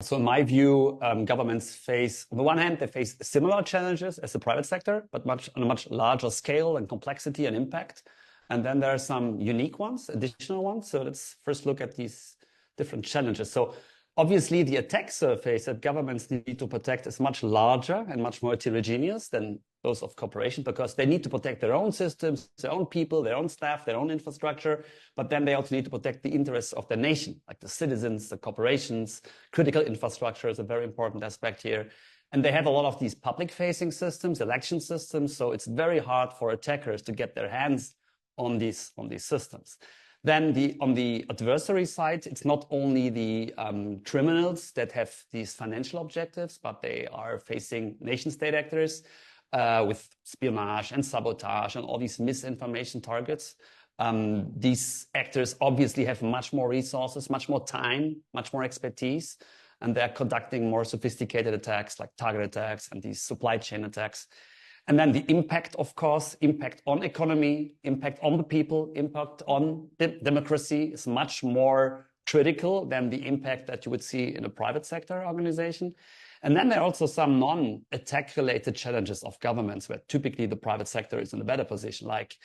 So in my view, governments face, on the one hand, they face similar challenges as the private sector, but on a much larger scale and complexity and impact. And then there are some unique ones, additional ones. So let's first look at these different challenges. So obviously, the attack surface that governments need to protect is much larger and much more heterogeneous than those of corporations, because they need to protect their own systems, their own people, their own staff, their own infrastructure. But then they also need to protect the interests of the nation, like the citizens, the corporations. Critical infrastructure is a very important aspect here. And they have a lot of these public-facing systems, election systems. So it's very hard for attackers to get their hands on these systems. Then on the adversary side, it's not only the criminals that have these financial objectives, but they are facing nation-state actors with espionage and sabotage and all these misinformation targets. These actors obviously have much more resources, much more time, much more expertise, and they're conducting more sophisticated attacks like target attacks and these supply chain attacks. And then the impact, of course, impact on economy, impact on the people, impact on democracy is much more critical than the impact that you would see in a private sector organization. And then there are also some non-attack related challenges of governments where typically the private sector is in a better position, like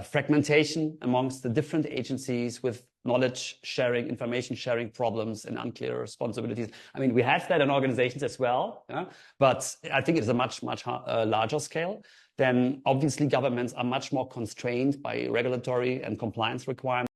fragmentation amongst the different agencies with knowledge sharing, information sharing problems and unclear responsibilities. I mean, we have that in organizations as well, yeah? But I think it is a much larger scale. Then obviously governments are much more constrained by regulatory and compliance requirements.